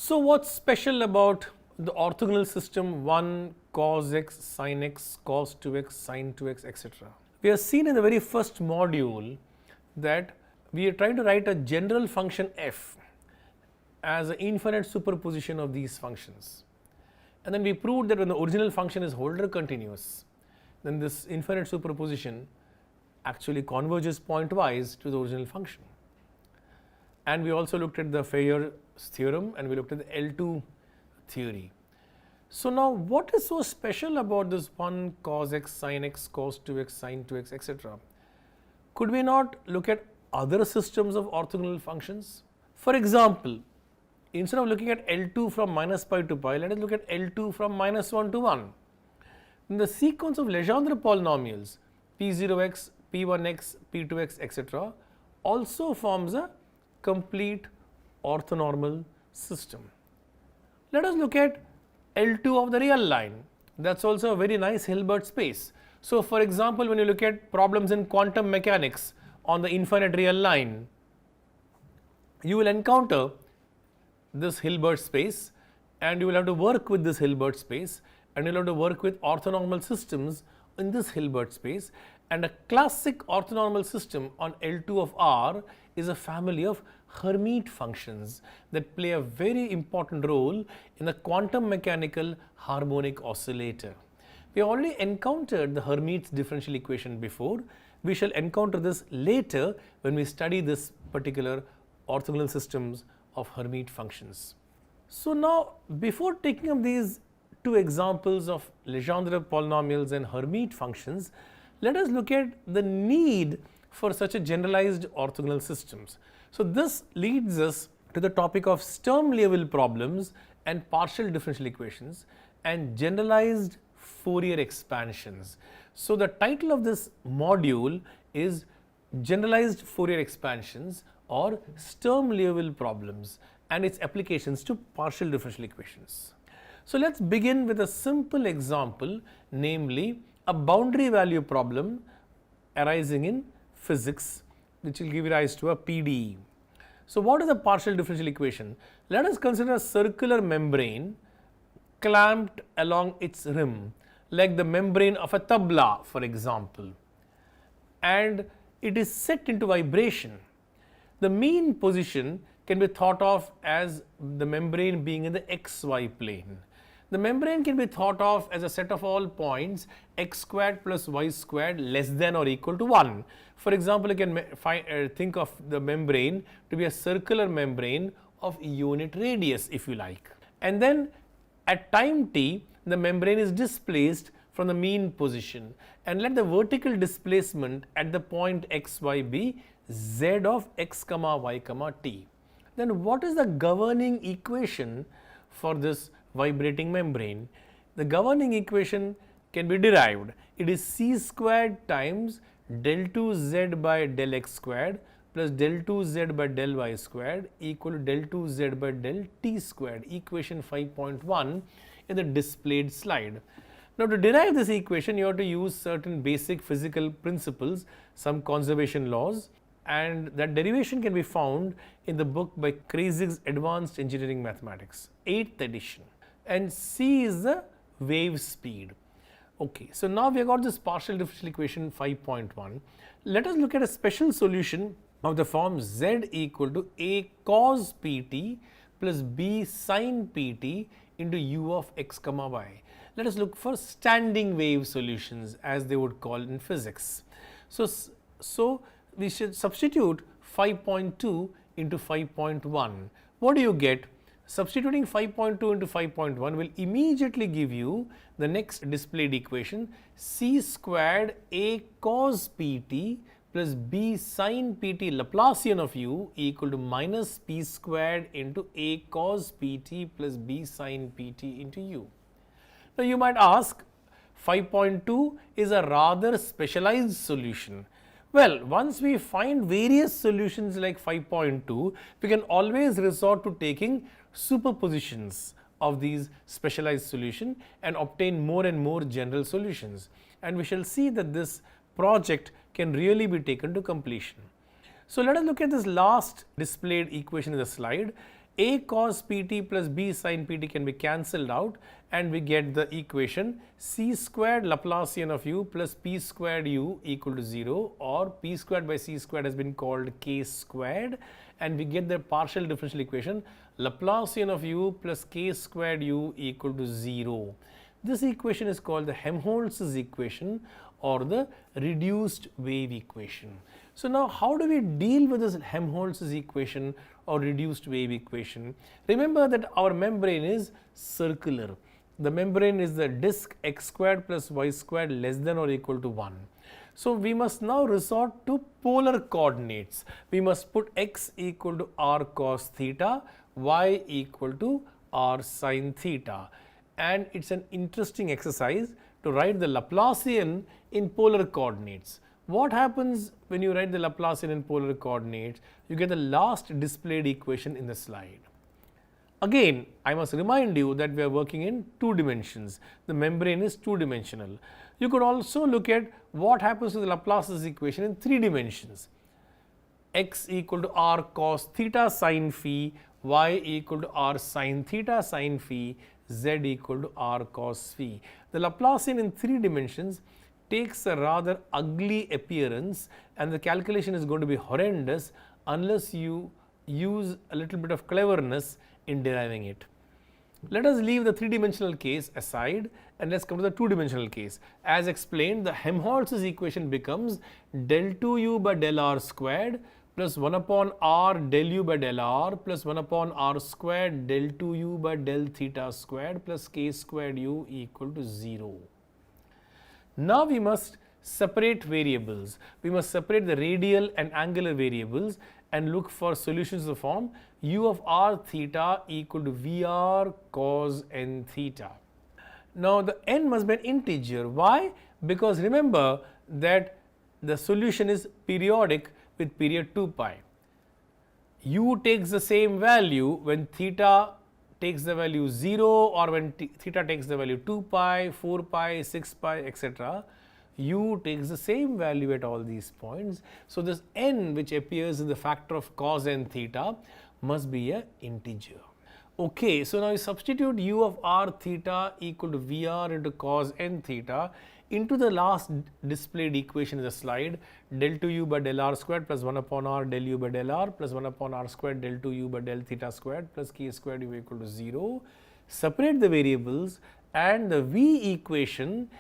So, what's special about the orthogonal system 1 cos x, sin x, cos 2x, sin 2x, etc.? We have seen in the very first module that we are trying to write a general function f as an infinite superposition of these functions. And then we proved that when the original function is Holder continuous, then this infinite superposition actually converges pointwise to the original function. And we also looked at the Fourier's theorem and we looked at the L2 theory. So, now what is so special about this 1 cos x, sin x, cos 2x, sin 2x, etc.? Could we not look at other systems of orthogonal functions? For example, instead of looking at L2 from minus pi to pi, let us look at L2 from minus 1 to 1. In the sequence of Legendre polynomials P0x, P1x, P2x, etc., also forms a complete orthonormal system. Let us look at L2 of the real line. That is also a very nice Hilbert space. So, for example, when you look at problems in quantum mechanics on the infinite real line, you will encounter this Hilbert space and you will have to work with this Hilbert space and you will have to work with orthonormal systems in this Hilbert space, and a classic orthonormal system on L2 of R is a family of Hermite functions that play a very important role in the quantum mechanical harmonic oscillator. We have already encountered the Hermite's differential equation before. We shall encounter this later when we study this particular orthogonal systems of Hermite functions. So, now before taking up these two examples of Legendre polynomials and Hermite functions, let us look at the need for such a generalized orthogonal systems. So, this leads us to the topic of Sturm-Liouville problems and partial differential equations and generalized Fourier expansions. So, the title of this module is Generalized Fourier expansions or Sturm-Liouville problems and its applications to partial differential equations. So, let us begin with a simple example, namely a boundary value problem arising in physics, which will give rise to a PDE. So, what is a partial differential equation? Let us consider a circular membrane clamped along its rim, like the membrane of a tabla, for example, and it is set into vibration. The mean position can be thought of as the membrane being in the xy plane. The membrane can be thought of as a set of all points x squared plus y squared less than or equal to 1. For example, you can think of the membrane to be a circular membrane of unit radius, if you like. And then at time t, the membrane is displaced from the mean position, and let the vertical displacement at the point xy be z of x comma y comma t. Then what is the governing equation for this vibrating membrane? The governing equation can be derived. It is c squared times del 2z by del x squared plus del 2z by del y squared equal to del 2z by del t squared, equation 5.1 in the displayed slide. Now, to derive this equation, you have to use certain basic physical principles, some conservation laws, and that derivation can be found in the book by Kreyszig's Advanced Engineering Mathematics, 8th edition, and c is the wave speed. Okay. So, now we have got this partial differential equation 5.1. Let us look at a special solution of the form z equal to a cos pt plus b sin pt into u of x comma y. Let us look for standing wave solutions, as they would call in physics. So we should substitute 5.2 into 5.1. What do you get? Substituting 5.2 into 5.1 will immediately give you the next displayed equation, c squared a cos pt plus b sin pt Laplacian of u equal to minus p squared into a cos pt plus b sin pt into u. Now, you might ask, 5.2 is a rather specialized solution. Well, once we find various solutions like 5.2, we can always resort to taking superpositions of these specialized solutions and obtain more and more general solutions. And we shall see that this project can really be taken to completion. So, let us look at this last displayed equation in the slide. A cos pt plus B sin pt can be cancelled out, and we get the equation c squared Laplacian of u plus p squared u equal to 0, or p squared by c squared has been called k squared, and we get the partial differential equation Laplacian of u plus k squared u equal to 0. This equation is called the Helmholtz's equation or the reduced wave equation. So now how do we deal with this Helmholtz's equation or reduced wave equation? Remember that our membrane is circular. The membrane is the disk x squared plus y squared less than or equal to 1. So we must now resort to polar coordinates. We must put x equal to r cos theta, y equal to r sin theta. And it's an interesting exercise to write the Laplacian in polar coordinates. What happens when you write the Laplacian in polar coordinates? You get the last displayed equation in the slide. Again, I must remind you that we are working in 2 dimensions. The membrane is 2-dimensional. You could also look at what happens to the Laplace's equation in 3 dimensions. X equal to r cos theta sin phi, y equal to r sin theta sin phi, z equal to r cos phi. The Laplacian in 3 dimensions takes a rather ugly appearance, and the calculation is going to be horrendous unless you use a little bit of cleverness in deriving it. Let us leave the 3-dimensional case aside and let's come to the 2-dimensional case. As explained, the Helmholtz's equation becomes del 2u by del r squared plus 1 upon r del u by del r plus 1 upon r squared del 2u by del theta squared plus k squared u equal to 0. Now we must separate variables. We must separate the radial and angular variables and look for solutions of the form u of r theta equal to Vr cos n theta. Now the n must be an integer. Why? Because remember that the solution is periodic with period 2 pi. U takes the same value when theta takes the value 0 or when theta takes the value 2 pi, 4 pi, 6 pi, etc. U takes the same value at all these points. So this n which appears in the factor of cos n theta must be an integer. Okay, so now you substitute u of r theta equal to Vr into cos n theta into the last displayed equation in the slide, del 2u by del r squared plus 1 upon r del u by del r plus 1 upon r squared del 2u by del theta squared plus k squared u equal to 0. Separate the variables, and the V equation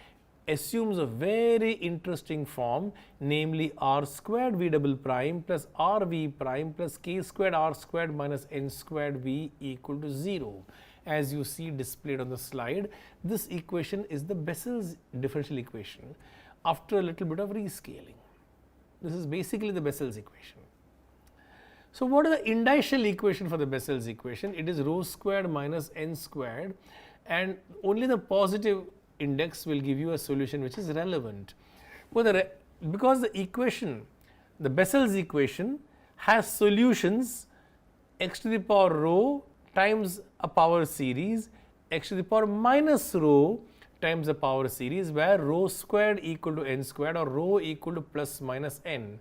assumes a very interesting form, namely r squared v double prime plus r v prime plus k squared r squared minus n squared v equal to 0. As you see displayed on the slide, this equation is the Bessel's differential equation after a little bit of rescaling. This is basically the Bessel's equation. So what is the indicial equation for the Bessel's equation? It is rho squared minus n squared, and only the positive index will give you a solution which is relevant. Because the equation, the Bessel's equation, has solutions x to the power rho times a power series, x to the power minus rho times a power series, where rho squared equal to n squared or rho equal to plus minus n.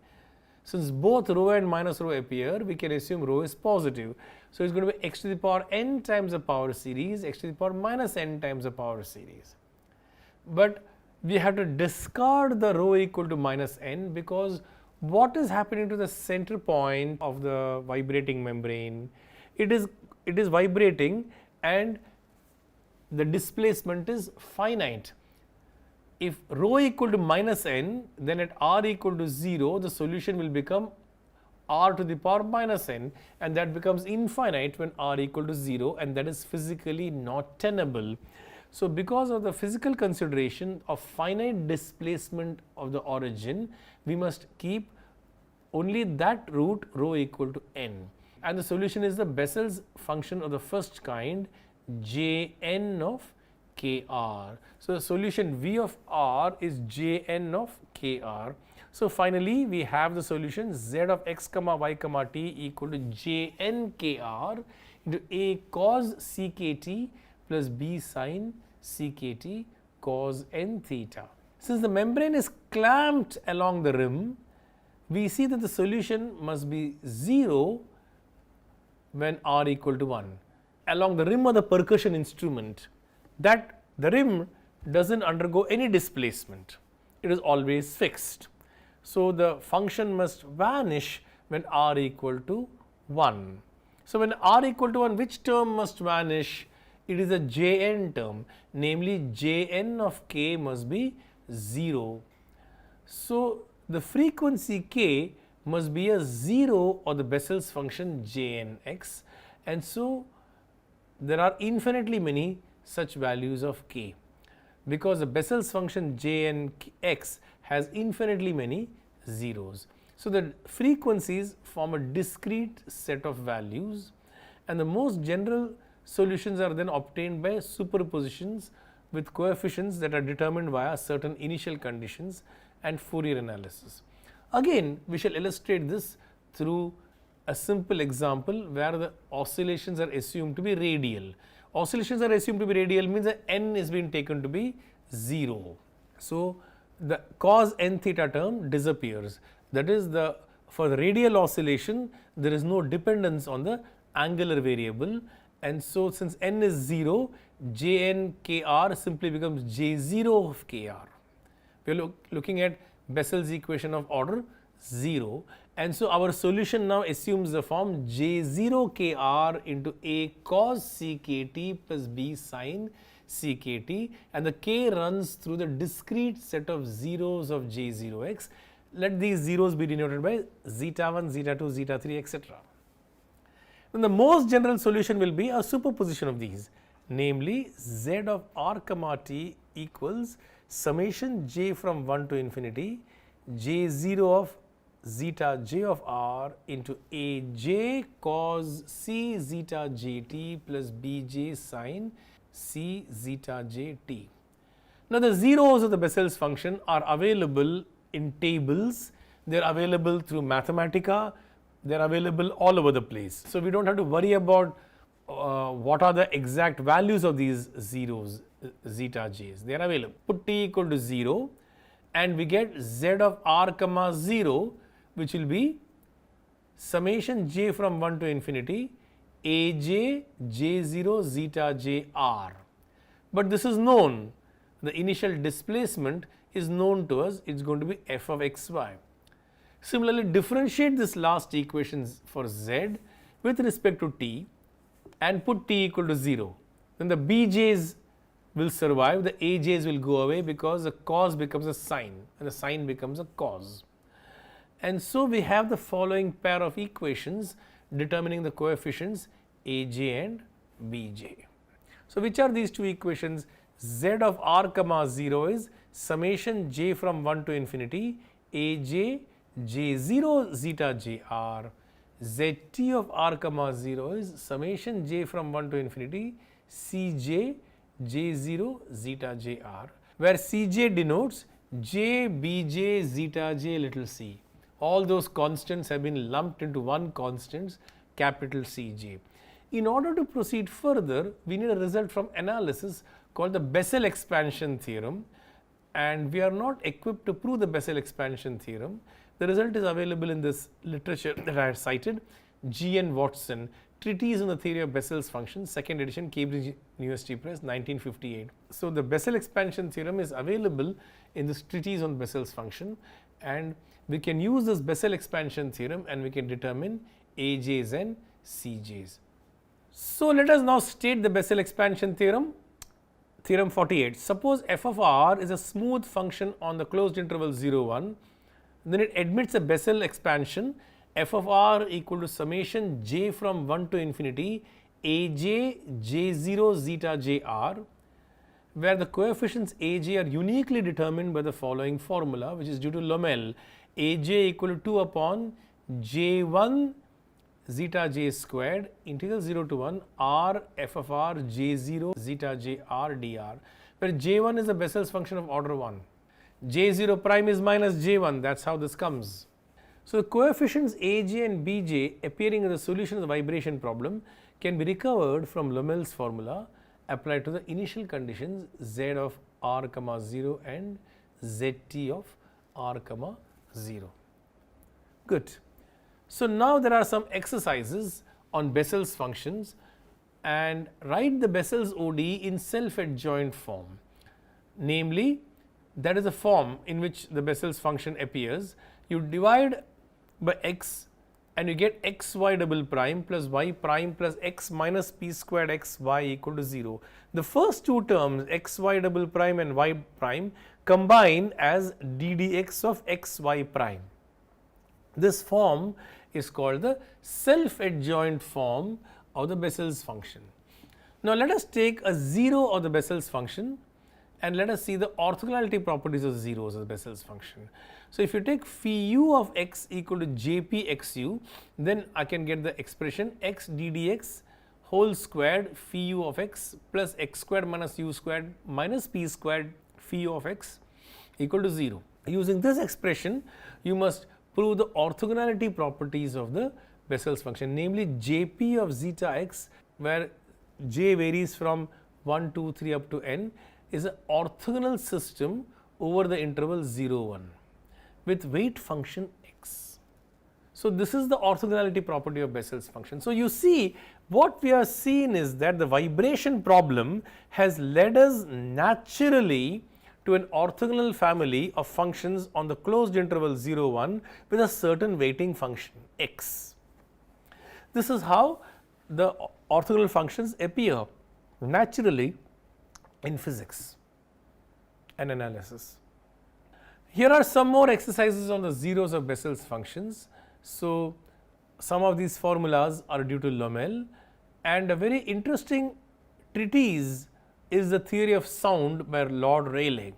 Since both rho and minus rho appear, we can assume rho is positive. So it's going to be x to the power n times a power series, x to the power minus n times a power series. But we have to discard the rho equal to minus n, because what is happening to the center point of the vibrating membrane? It is vibrating and the displacement is finite. If rho equal to minus n, then at r equal to 0, the solution will become r to the power minus n, and that becomes infinite when r equal to 0, and that is physically not tenable. So because of the physical consideration of finite displacement of the origin, we must keep only that root rho equal to n. And the solution is the Bessel's function of the first kind, Jn of kr. So the solution V of r is Jn of kr. So finally we have the solution z of x comma y comma t equal to Jn kr into a cos ckT plus b sin ckT cos n theta. Since the membrane is clamped along the rim, we see that the solution must be 0 when r equal to 1 along the rim of the percussion instrument, that the rim doesn't undergo any displacement, it is always fixed. So, the function must vanish when r equal to 1. So, when r equal to 1, which term must vanish? It is a Jn term, namely Jn of k must be 0. So, the frequency k must be a 0 of the Bessel's function Jnx, and so there are infinitely many such values of k, because the Bessel's function Jnx has infinitely many zeros. So, the frequencies form a discrete set of values, and the most general solutions are then obtained by superpositions with coefficients that are determined via certain initial conditions and Fourier analysis. Again, we shall illustrate this through a simple example where the oscillations are assumed to be radial. Oscillations are assumed to be radial means that n is being taken to be 0. So, the cos n theta term disappears. That is, for the radial oscillation there is no dependence on the angular variable, and so since n is 0, Jn kr simply becomes J0 of kr. We are looking at Bessel's equation of order 0, and so our solution now assumes the form J0 kr into a cos ckt plus b sin ckt, and the k runs through the discrete set of zeros of J0x. Let these zeros be denoted by zeta 1, zeta 2, zeta 3, etc. Then the most general solution will be a superposition of these, namely z of r comma t equals summation j from 1 to infinity J0 of zeta j of r into a j cos c zeta jt plus bj sin c zeta jt. Now, the zeros of the Bessel's function are available in tables, they are available through Mathematica, they are available all over the place. So, we do not have to worry about what are the exact values of these zeros, zeta j's, they are available. Put t equal to 0 and we get z of r comma 0, which will be summation j from 1 to infinity aj j0 zeta j r. But this is known, the initial displacement is known to us, it is going to be f of xy. Similarly, differentiate this last equations for z with respect to t and put t equal to 0. Then the bj's will survive, the aj's will go away because the cos becomes a sine and the sine becomes a cos. And so, we have the following pair of equations determining the coefficients aj and bj. So, which are these two equations? Z of r comma 0 is summation j from 1 to infinity aj j0 zeta jr, zt of r comma 0 is summation j from 1 to infinity cj j0 zeta jr, where cj denotes j bj zeta j little c. All those constants have been lumped into one constant, capital Cj. In order to proceed further, we need a result from analysis called the Bessel expansion theorem, and we are not equipped to prove the Bessel expansion theorem. The result is available in this literature that I had cited, G. N. Watson, Treatise on the Theory of Bessel's Functions, 2nd edition, Cambridge University Press, 1958. So, the Bessel expansion theorem is available in this treatise on Bessel's function, and we can use this Bessel expansion theorem and we can determine AJ's and CJ's. So, let us now state the Bessel expansion theorem. Theorem 48. Suppose f of r is a smooth function on the closed interval 0, 1, then it admits a Bessel expansion f of r equal to summation j from 1 to infinity aj j0 zeta jr, where the coefficients aj are uniquely determined by the following formula, which is due to Lomel, aj equal to 2 upon j1 zeta j squared integral 0 to 1 r f of r j0 zeta j r dr, where j1 is the Bessel's function of order 1. j0 prime is minus j1, that is how this comes. So, the coefficients aj and bj appearing in the solution of the vibration problem can be recovered from Lomel's formula applied to the initial conditions z of r comma 0 and zt of r comma 0. Good. So, now there are some exercises on Bessel's functions and write the Bessel's ODE in self-adjoint form. Namely, that is a form in which the Bessel's function appears. You divide by x and you get xy double prime plus y prime plus x minus p squared xy equal to 0. The first two terms xy double prime and y prime combine as ddx of xy prime. This form is called the self-adjoint form of the Bessel's function. Now, let us take a 0 of the Bessel's function and let us see the orthogonality properties of zeros of the Bessel's function. So, if you take phi u of x equal to jp xu, then I can get the expression x ddx whole squared phi u of x plus x squared minus u squared minus p squared phi u of x equal to 0. Using this expression, you must prove the orthogonality properties of the Bessel's function, namely jp of zeta x, where j varies from 1, 2, 3 up to n, is an orthogonal system over the interval 0, 1 with weight function x. So, this is the orthogonality property of Bessel's function. So, you see what we have seen is that the vibration problem has led us naturally to an orthogonal family of functions on the closed interval 0, 1 with a certain weighting function x. This is how the orthogonal functions appear naturally in physics and analysis. Here are some more exercises on the zeros of Bessel's functions. So, some of these formulas are due to Lommel, and a very interesting treatise is the theory of sound by Lord Rayleigh.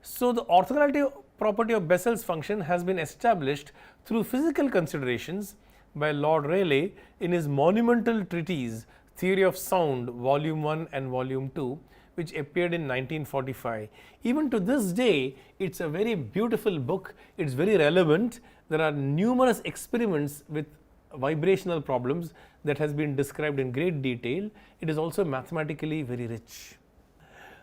So, the orthogonality property of Bessel's function has been established through physical considerations by Lord Rayleigh in his monumental treatise Theory of Sound volume 1 and volume 2, which appeared in 1945. Even to this day, it is a very beautiful book, it is very relevant. There are numerous experiments with vibrational problems that has been described in great detail. It is also mathematically very rich.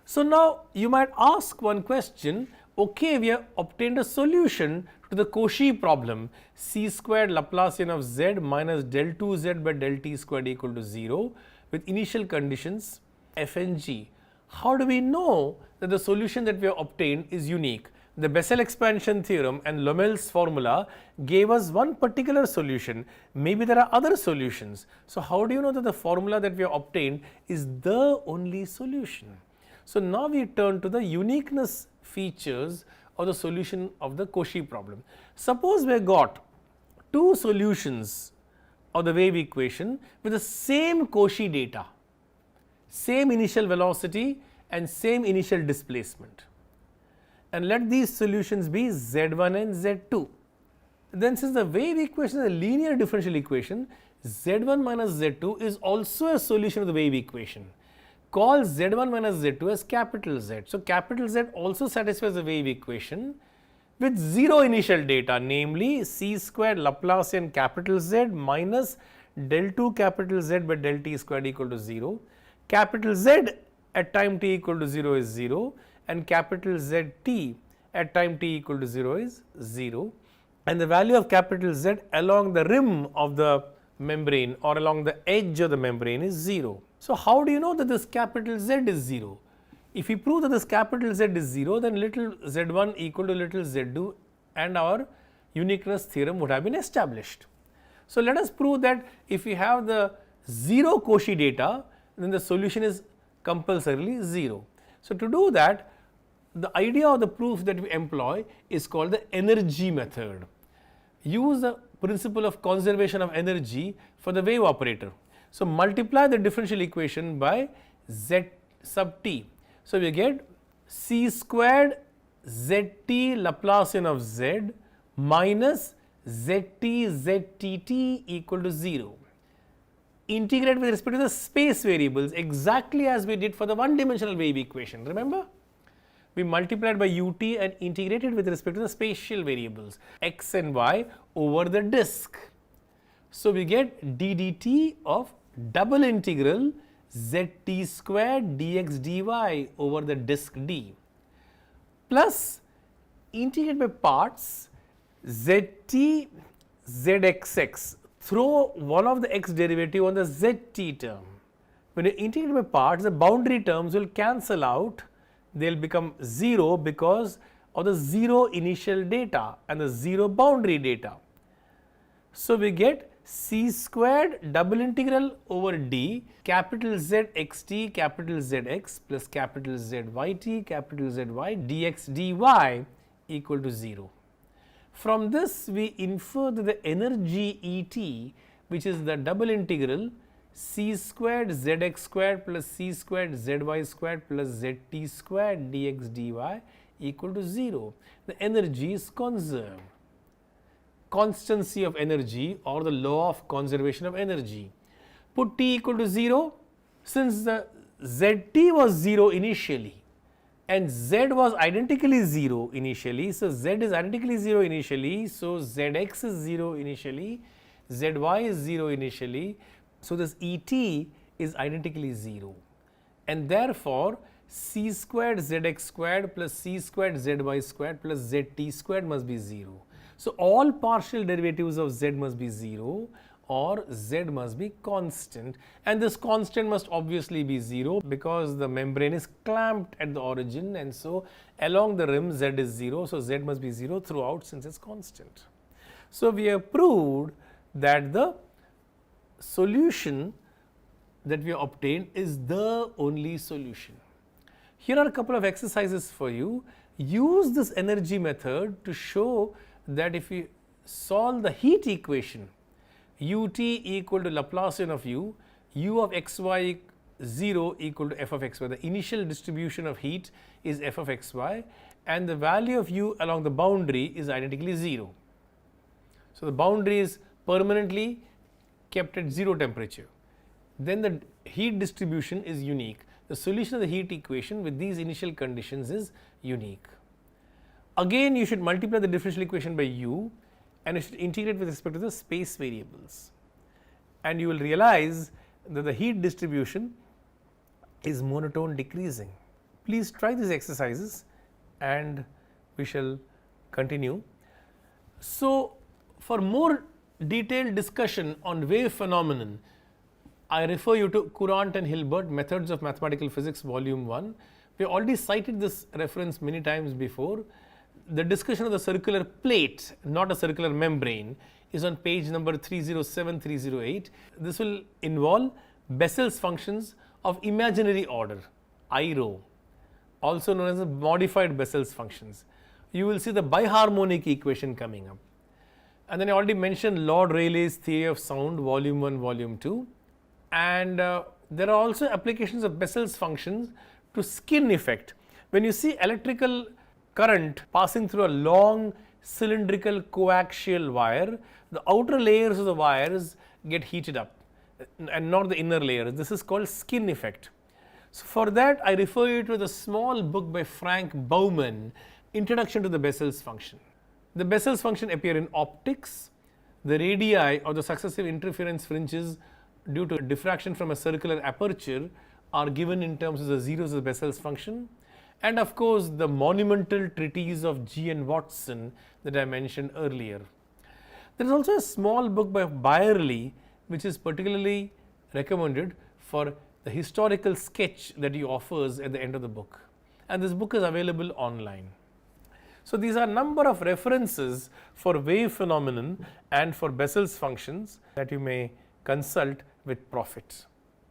So, now you might ask one question, okay, we have obtained a solution to the Cauchy problem, c squared Laplacian of z minus del 2z by del t squared equal to 0 with initial conditions f and g. How do we know that the solution that we have obtained is unique? The Bessel expansion theorem and Lommel's formula gave us one particular solution. Maybe there are other solutions. So, how do you know that the formula that we have obtained is the only solution? So, now we turn to the uniqueness features of the solution of the Cauchy problem. Suppose we have got two solutions of the wave equation with the same Cauchy data, same initial velocity and same initial displacement, and let these solutions be z1 and z2. Then, since the wave equation is a linear differential equation, z1 minus z2 is also a solution of the wave equation. Call z1 minus z2 as capital Z. So, capital Z also satisfies the wave equation with 0 initial data, namely c squared Laplacian capital Z minus del 2 capital Z by del t squared equal to 0. Capital Z at time t equal to 0 is 0 and capital Z t at time t equal to 0 is 0, and the value of capital Z along the rim of the membrane or along the edge of the membrane is 0. So, how do you know that this capital Z is 0? If we prove that this capital Z is 0, then little z1 equal to little z2 and our uniqueness theorem would have been established. So, let us prove that if we have the 0 Cauchy data, then the solution is compulsorily 0. So, to do that, the idea of the proof that we employ is called the energy method. Use the principle of conservation of energy for the wave operator. So, multiply the differential equation by z sub t. So, we get c squared zt Laplacian of z minus zt ztt equal to 0. Integrate with respect to the space variables exactly as we did for the one dimensional wave equation. Remember, we multiplied by ut and integrated with respect to the spatial variables x and y over the disk. So, we get d dt of double integral zt squared dx dy over the disk d plus integrate by parts zt zxx throw one of the x derivative on the zt term. When you integrate by parts, the boundary terms will cancel out, they will become 0 because of the 0 initial data and the 0 boundary data. So, we get c squared double integral over d capital Z xt capital Zx plus capital Zyt capital Zy dx dy equal to 0. From this we infer that the energy Et, which is the double integral c squared Zx squared plus c squared Zy squared plus Zt squared dx dy equal to 0. The energy is conserved. Constancy of energy or the law of conservation of energy. Put t equal to 0, since the Zt was 0 initially and Z was identically 0 initially. So, Z is identically 0 initially. So, Zx is 0 initially, Zy is 0 initially. So, this Et is identically 0 and therefore, c squared Zx squared plus c squared Zy squared plus Zt squared must be 0. So, all partial derivatives of Z must be 0 or Z must be constant, and this constant must obviously be 0 because the membrane is clamped at the origin, and so along the rim Z is 0. So, Z must be 0 throughout since it is constant. So, we have proved that the solution that we have obtained is the only solution. Here are a couple of exercises for you. Use this energy method to show that if we solve the heat equation ut equal to Laplacian of u of xy 0 equal to f of xy, the initial distribution of heat is f of xy and the value of u along the boundary is identically 0. So, the boundary is permanently kept at 0 temperature. Then the heat distribution is unique. The solution of the heat equation with these initial conditions is unique. Again, you should multiply the differential equation by u and you should integrate with respect to the space variables, and you will realize that the heat distribution is monotone decreasing. Please try these exercises and we shall continue. So, for more detailed discussion on wave phenomenon, I refer you to Courant and Hilbert, Methods of Mathematical Physics, Volume 1. We have already cited this reference many times before. The discussion of the circular plate, not a circular membrane, is on page number 307, 308. This will involve Bessel's functions of imaginary order, I rho, also known as the modified Bessel's functions. You will see the biharmonic equation coming up. And then I already mentioned Lord Rayleigh's theory of sound, Volume 1, Volume 2. And there are also applications of Bessel's functions to skin effect. When you see electrical current passing through a long cylindrical coaxial wire, the outer layers of the wires get heated up and not the inner layers. This is called skin effect. So, for that I refer you to the small book by Frank Baumann, Introduction to the Bessel's function. The Bessel's function appear in optics. The radii or the successive interference fringes due to diffraction from a circular aperture are given in terms of the zeros of the Bessel's function. And of course, the monumental treatise of G. N. Watson that I mentioned earlier. There is also a small book by Byerly which is particularly recommended for the historical sketch that he offers at the end of the book, and this book is available online. So, these are a number of references for wave phenomenon and for Bessel's functions that you may consult with profit.